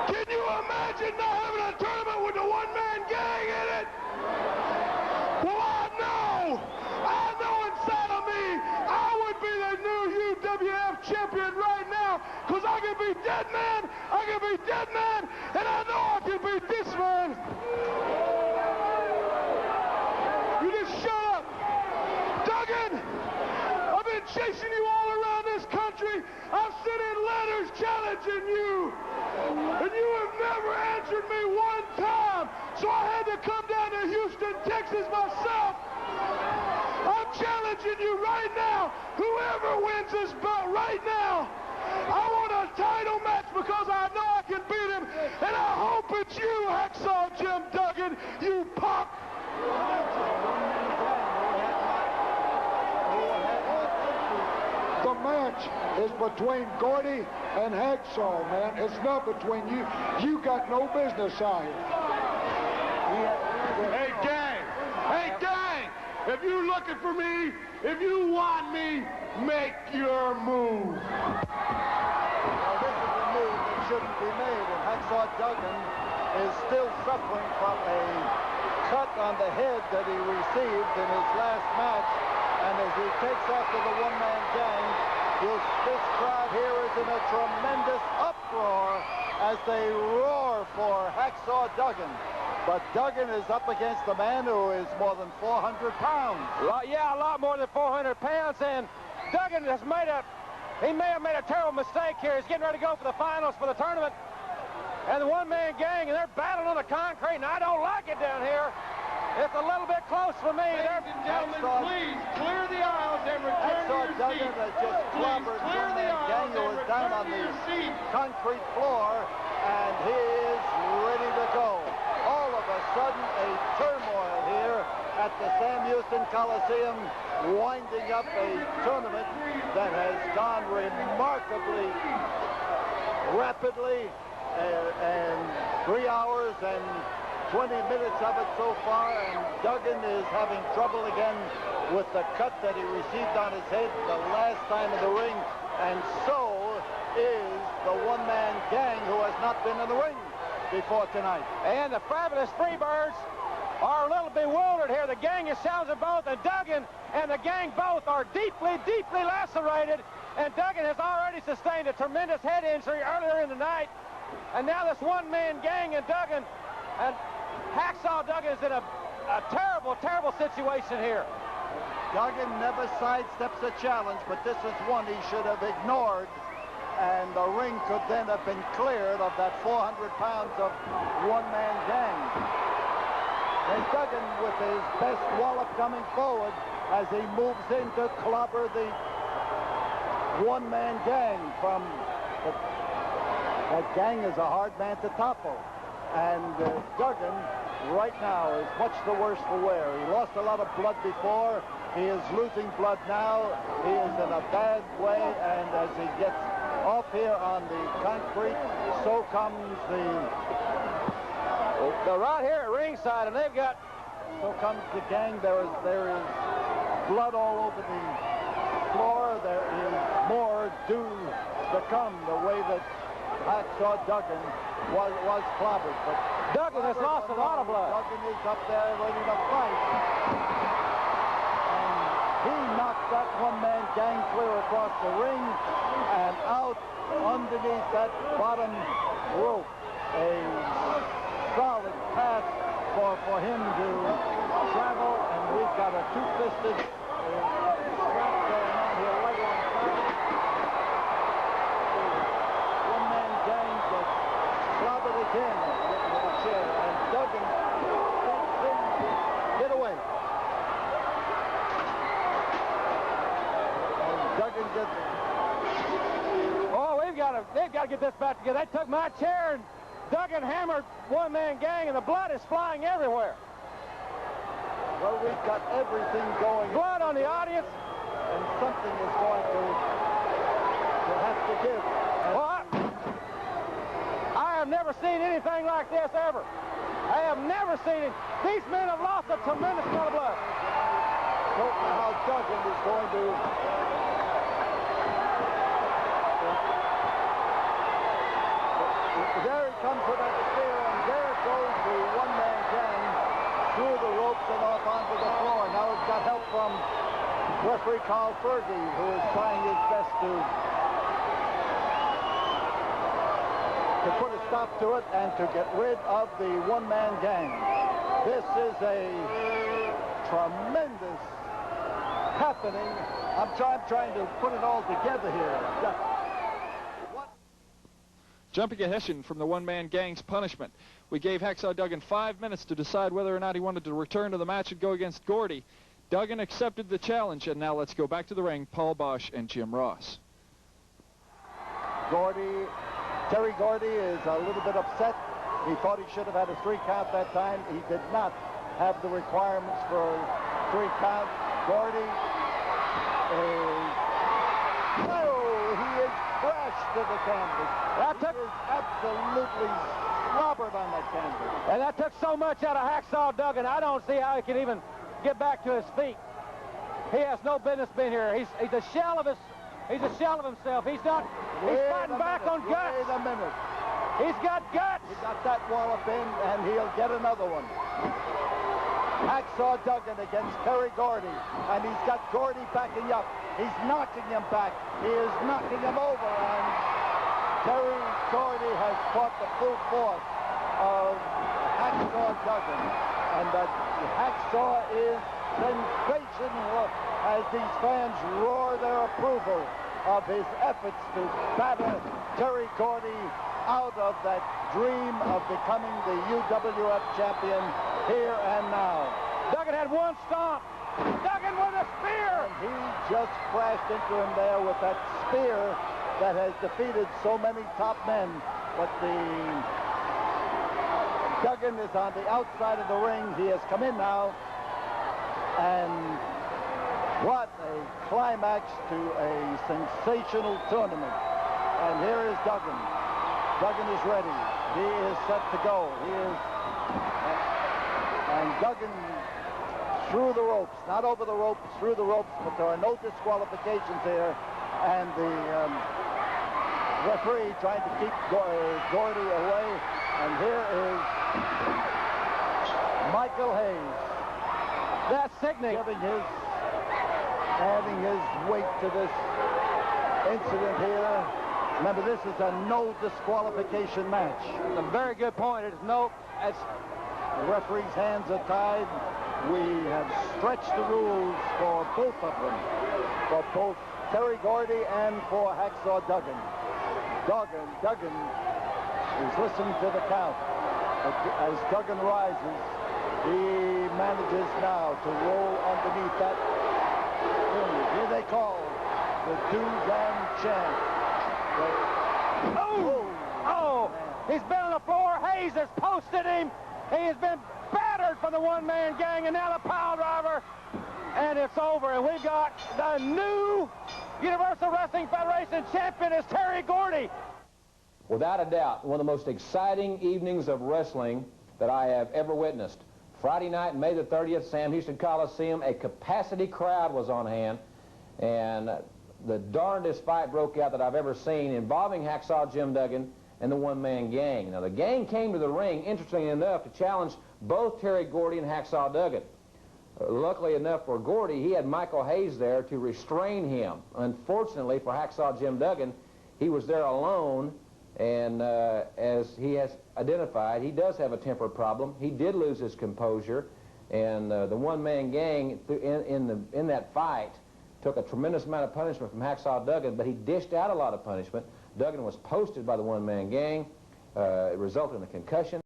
Can you imagine not having a tournament with the one-man gang in it? Well, I know inside of me, I would be the new UWF champion right now, because I can beat that man, I can beat that man, and I know I can beat this man. You just shut up. Duggan, I've been chasing you all around this country. I've sent in letters challenging you, and you have never answered me one time, so I had to come down to Houston, Texas myself. I'm challenging you right now. Whoever wins this bout right now, I want a title match because I know I can beat him, and I hope it's you, Hacksaw Jim Duggan, you punk. The match is between Gordy and Hacksaw, man. It's not between you. You got no business out here. Hey, gang! Hey, gang! If you're looking for me, if you want me, make your move. Now, this is a move that shouldn't be made, and Hacksaw Duggan is still suffering from a cut on the head that he received in his last match. And as he takes after the one-man gang, this crowd here is in a tremendous uproar as they roar for Hacksaw Duggan. But Duggan is up against a man who is more than 400 pounds. Yeah, a lot more than 400 pounds, and Duggan has may have made a terrible mistake here. He's getting ready to go for the finals for the tournament. And the one-man gang, and they're battling on the concrete, and I don't like it down here. It's a little bit close for me. Ladies and gentlemen, please clear the aisles and return to your Duggan seats. has just clobbered one-man gang who is down on the concrete floor, and he is ready to go. All of a sudden, a turmoil here at the Sam Houston Coliseum, winding up a tournament that has gone remarkably rapidly, and 3 hours and 20 minutes of it so far, and Duggan is having trouble again with the cut that he received on his head the last time in the ring, and so is the one-man gang who has not been in the ring before tonight. And the fabulous Freebirds are a little bewildered here. The gang is challenging both, and Duggan and the gang both are deeply, deeply lacerated, and Duggan has already sustained a tremendous head injury earlier in the night, and now this one-man gang and Duggan, and Hacksaw Duggan is in a terrible, terrible situation here. Duggan never sidesteps a challenge, but this is one he should have ignored, and the ring could then have been cleared of that 400 pounds of one-man gang. And Duggan with his best wallop coming forward as he moves in to clobber the one-man gang from that gang is a hard man to topple. And Duggan right now is much the worse for wear. He lost a lot of blood before. He is losing blood now. He is in a bad way, and as he gets off here on the concrete, so comes They're right here at ringside, and so comes the gang. There is blood all over the floor. There is more due to come, the way that Hacksaw Duggan was clobbered. But Duggan has lost a lot of blood. Duggan is up there ready to fight. And he knocked that one-man gang clear across the ring and out underneath that bottom rope. A solid path for him to travel, and we've got a two-fisted strap going on here right alongside. One-man gang gets clobbered again with a chair, and Duggan steps in to get away. And Duggan gets... Oh, they've got to get this back together. They took my chair, and Duggan hammered one-man gang, and the blood is flying everywhere. Well, we've got everything going. Blood on the audience. And something is going to have to give. Well, I have never seen anything like this ever. I have never seen it. These men have lost a tremendous amount of blood. Don't know how Duggan is going to... There he comes with that spear, and there goes the one-man gang through the ropes and off onto the floor. Now he's got help from referee Carl Fergie, who is trying his best to put a stop to it and to get rid of the one-man gang. This is a tremendous happening. I'm trying to put it all together here. Jumping ahead from the one-man gang's punishment. We gave Hacksaw Duggan 5 minutes to decide whether or not he wanted to return to the match and go against Gordy. Duggan accepted the challenge, and now let's go back to the ring, Paul Bosch and Jim Ross. Terry Gordy is a little bit upset. He thought he should have had a 3 count that time. He did not have the requirements for a 3 count. Gordy is... he is crashed to the canvas. He is absolutely slobbered on that canvas. And that took so much out of Hacksaw Duggan. I don't see how he can even get back to his feet. He has no business being here. He's a shell of himself. He's fighting back on guts. Wait a minute. He's got guts. He got that wallop in, and he'll get another one. Hacksaw Duggan against Terry Gordy, and he's got Gordy backing up. He's knocking him back. He is knocking him over, and Terry Gordy has caught the full force of Hacksaw Duggan, and the Hacksaw is sensational as these fans roar their approval of his efforts to batter Terry Gordy out of that dream of becoming the UWF champion here and now. Duggan had one stomp. Duggan with a spear. And he just crashed into him there with that spear that has defeated so many top men. But Duggan is on the outside of the ring. He has come in now. And what a climax to a sensational tournament. And here is Duggan. Duggan is ready. He is set to go. And Duggan through the ropes, not over the ropes, through the ropes, but there are no disqualifications here. And the referee trying to keep Gordy away. And here is Michael Hayes. That's sickening. Adding his weight to this incident here. Remember, this is a no disqualification match. A very good point. The referee's hands are tied. We have stretched the rules for both of them, for both Terry Gordy and for Hacksaw Duggan. Duggan is listening to the count. As Duggan rises, he manages now to roll underneath that. Here they call the Duggan chant. Oh! He's been on the floor. Hayes has posted him. He has been battered from the one-man gang, and now the pile driver. And it's over. And we've got the new Universal Wrestling Federation champion is Terry Gordy. Without a doubt, one of the most exciting evenings of wrestling that I have ever witnessed. Friday night, May the 30th, Sam Houston Coliseum, a capacity crowd was on hand, and the darndest fight broke out that I've ever seen involving Hacksaw Jim Duggan and the one-man gang. Now, the gang came to the ring, interestingly enough, to challenge both Terry Gordy and Hacksaw Duggan. Luckily enough for Gordy, he had Michael Hayes there to restrain him. Unfortunately for Hacksaw Jim Duggan, he was there alone, and as he has identified, he does have a temper problem. He did lose his composure, and the one-man gang in that fight took a tremendous amount of punishment from Hacksaw Duggan, but he dished out a lot of punishment. Duggan was posted by the one-man gang. It resulted in a concussion.